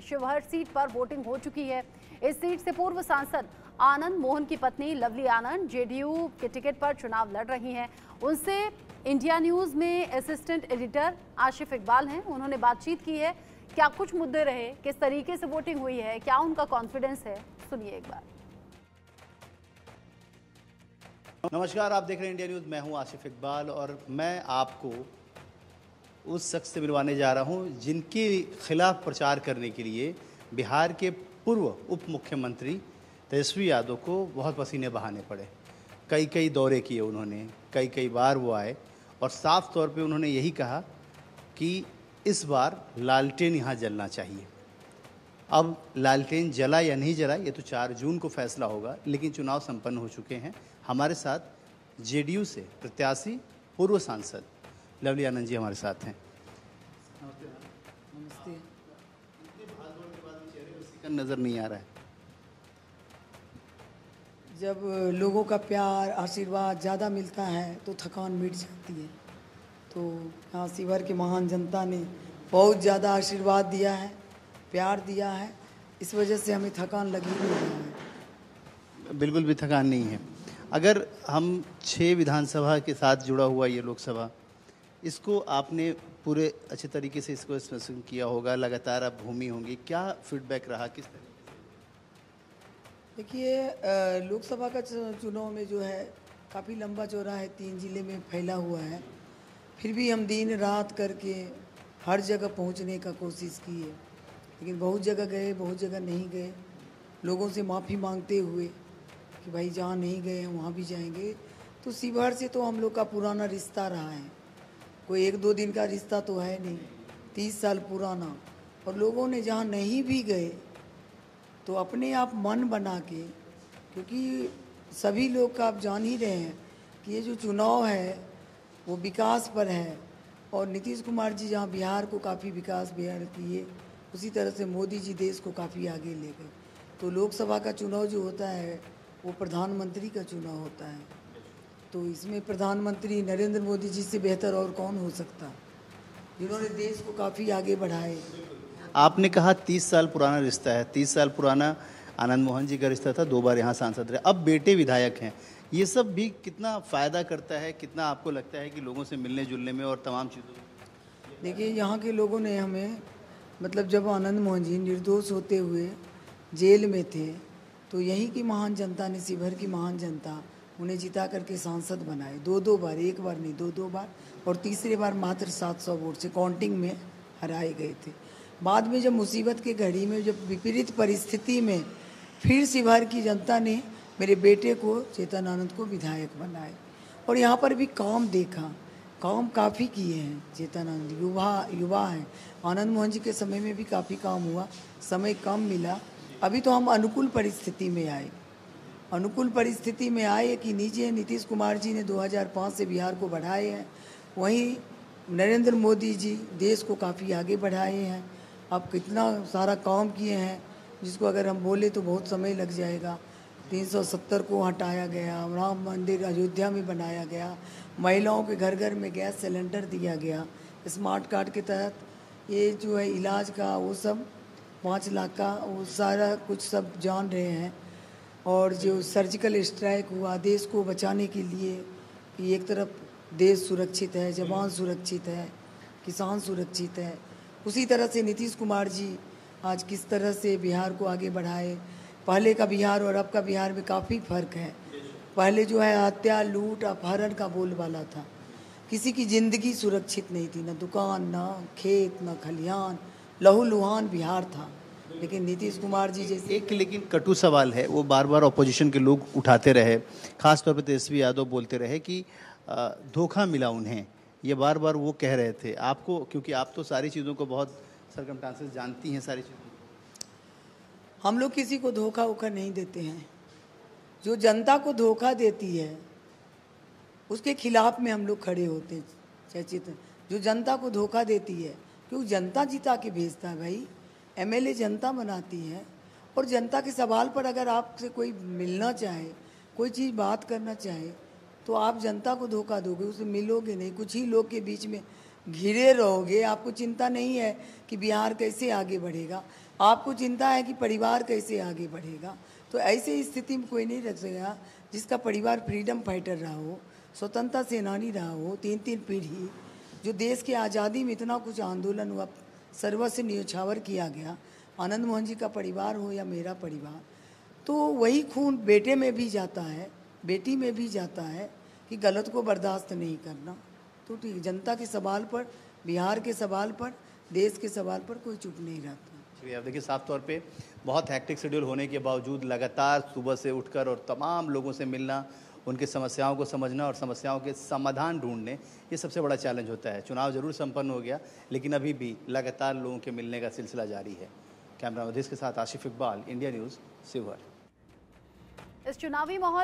Sheohar seat पर voting हो चुकी है। इस सीट से पूर्व सांसद आनंद मोहन की पत्नी लवली आनंद जेडीयू के टिकट पर चुनाव लड़ रही हैं। उनसे इंडिया न्यूज में असिस्टेंट एडिटर आशिफ इकबाल हैं, उन्होंने बातचीत की है। क्या कुछ मुद्दे रहे, किस तरीके से वोटिंग हुई है, क्या उनका कॉन्फिडेंस है, सुनिए एक बार। नमस्कार, आप देख रहे हैं इंडिया न्यूज़। मैं हूं आसिफ इकबाल और मैं आपको उस शख्स से मिलवाने जा रहा हूं जिनके खिलाफ प्रचार करने के लिए बिहार के पूर्व उप मुख्यमंत्री तेजस्वी यादव को बहुत पसीने बहाने पड़े। कई दौरे किए उन्होंने, कई बार वो आए और साफ तौर पे उन्होंने यही कहा कि इस बार लालटेन यहाँ जलना चाहिए। अब लालटेन जला या नहीं जला ये तो 4 जून को फैसला होगा, लेकिन चुनाव संपन्न हो चुके हैं। हमारे साथ जेडीयू से प्रत्याशी पूर्व सांसद लवली आनंद जी हमारे साथ हैं। नमस्ते। भागदौड़ के बाद चेहरे पर सिकन नज़र नहीं आ रहा है। जब लोगों का प्यार आशीर्वाद ज़्यादा मिलता है तो थकान मिट जाती है। तो यहाँ शिवहर की महान जनता ने बहुत ज़्यादा आशीर्वाद दिया है, प्यार दिया है, इस वजह से हमें थकान लगी नहीं है। बिल्कुल भी थकान नहीं है। अगर हम 6 विधानसभा के साथ जुड़ा हुआ ये लोकसभा, इसको आपने पूरे अच्छे तरीके से इसको स्मरण किया होगा, लगातार आप घूमी होंगी, क्या फीडबैक रहा, किस तरह? देखिए, लोकसभा का चुनाव में जो है काफ़ी लंबा चौड़ा है, 3 जिले में फैला हुआ है। फिर भी हम दिन रात करके हर जगह पहुंचने का कोशिश किए, लेकिन बहुत जगह गए, बहुत जगह नहीं गए। लोगों से माफ़ी मांगते हुए कि भाई जहाँ नहीं गए वहाँ भी जाएंगे। तो शिवहर से तो हम लोग का पुराना रिश्ता रहा है, कोई 1-2 दिन का रिश्ता तो है नहीं, 30 साल पुराना। और लोगों ने जहाँ नहीं भी गए तो अपने आप मन बना के, क्योंकि सभी लोग का आप जान ही रहे हैं कि ये जो चुनाव है वो विकास पर है। और नीतीश कुमार जी जहाँ बिहार को काफ़ी विकास बिहार किए, उसी तरह से मोदी जी देश को काफ़ी आगे ले गए। तो लोकसभा का चुनाव जो होता है वो प्रधानमंत्री का चुनाव होता है। तो इसमें प्रधानमंत्री नरेंद्र मोदी जी से बेहतर और कौन हो सकता, जिन्होंने देश को काफ़ी आगे बढ़ाए। आपने कहा 30 साल पुराना रिश्ता है। 30 साल पुराना आनंद मोहन जी का रिश्ता था, 2 बार यहाँ सांसद रहे, अब बेटे विधायक हैं। ये सब भी कितना फ़ायदा करता है, कितना आपको लगता है कि लोगों से मिलने जुलने में और तमाम चीज़ों में? देखिए, यहाँ के लोगों ने हमें, मतलब जब आनंद मोहन जी निर्दोष होते हुए जेल में थे तो यहीं की महान जनता ने, शिवहर की महान जनता, उन्हें जिता करके सांसद बनाए 2-2 बार, 1 बार नहीं 2-2 बार। और तीसरी बार मात्र 700 वोट से काउंटिंग में हराए गए थे। बाद में जब मुसीबत के घड़ी में, जब विपरीत परिस्थिति में फिर शिवहर की जनता ने मेरे बेटे को, चेतन आनंद को विधायक बनाए। और यहाँ पर भी काम देखा, काम काफ़ी किए हैं चेतन आनंद। युवा हैं। आनंद मोहन जी के समय में भी काफ़ी काम हुआ, समय कम मिला। अभी तो हम अनुकूल परिस्थिति में आए, अनुकूल परिस्थिति में आए कि नीचे नीतीश कुमार जी ने 2005 से बिहार को बढ़ाए हैं, वहीं नरेंद्र मोदी जी देश को काफ़ी आगे बढ़ाए हैं। अब कितना सारा काम किए हैं जिसको अगर हम बोले तो बहुत समय लग जाएगा। 370 को हटाया गया, राम मंदिर अयोध्या में बनाया गया, महिलाओं के घर घर में गैस सिलेंडर दिया गया, स्मार्ट कार्ड के तहत ये जो है इलाज का वो सब 5 लाख का वो सारा कुछ सब जान रहे हैं। और जो सर्जिकल स्ट्राइक हुआ देश को बचाने के लिए कि एक तरफ देश सुरक्षित है, जवान सुरक्षित है, किसान सुरक्षित है, उसी तरह से नीतीश कुमार जी आज किस तरह से बिहार को आगे बढ़ाए। पहले का बिहार और अब का बिहार में काफ़ी फ़र्क है। पहले जो है हत्या, लूट, अपहरण का बोलबाला था, किसी की ज़िंदगी सुरक्षित नहीं थी, न दुकान, न खेत, न खलिहान, लहूलुहान बिहार था। लेकिन नीतीश कुमार जी जैसे एक लेकिन कटु सवाल है, वो बार बार ऑपोजिशन के लोग उठाते रहे, खासतौर पर तेजस्वी यादव बोलते रहे कि धोखा मिला उन्हें, ये बार बार वो कह रहे थे आपको, क्योंकि आप तो सारी चीज़ों को बहुत सर्कमस्टांसेस जानती हैं, सारी चीज़ों। हम लोग किसी को धोखा वोखा नहीं देते हैं। जो जनता को धोखा देती है उसके खिलाफ में हम लोग खड़े होते हैं। चेतन जो जनता को धोखा देती है, क्योंकि जनता जिता के भेजता है भाई, एमएलए जनता बनाती है। और जनता के सवाल पर अगर आपसे कोई मिलना चाहे, कोई चीज़ बात करना चाहे, तो आप जनता को धोखा दोगे, उससे मिलोगे नहीं। कुछ ही लोग के बीच में घिरे रहोगे, आपको चिंता नहीं है कि बिहार कैसे आगे बढ़ेगा, आपको चिंता है कि परिवार कैसे आगे बढ़ेगा, तो ऐसे स्थिति में कोई नहीं रख सकेगा जिसका परिवार फ्रीडम फाइटर रहा हो, स्वतंत्रता सेनानी रहा हो, 3-3 पीढ़ी, जो देश की आज़ादी में इतना कुछ आंदोलन हुआ, सर्वस्व न्योछावर किया गया, आनंद मोहन जी का परिवार हो या मेरा परिवार, तो वही खून बेटे में भी जाता है, बेटी में भी जाता है कि गलत को बर्दाश्त नहीं करना। तो ठीक, जनता के सवाल पर, बिहार के सवाल पर, देश के सवाल पर कोई चुप नहीं रहता। चलिए, अब देखिए साफ तौर पे बहुत हैक्टिक शेड्यूल होने के बावजूद लगातार सुबह से उठकर और तमाम लोगों से मिलना, उनकी समस्याओं को समझना और समस्याओं के समाधान ढूंढने, ये सबसे बड़ा चैलेंज होता है। चुनाव जरूर संपन्न हो गया, लेकिन अभी भी लगातार लोगों के मिलने का सिलसिला जारी है। कैमरा मधीश के साथ आशिफ इकबाल, इंडिया न्यूज़, शिवहर। इस चुनावी माहौल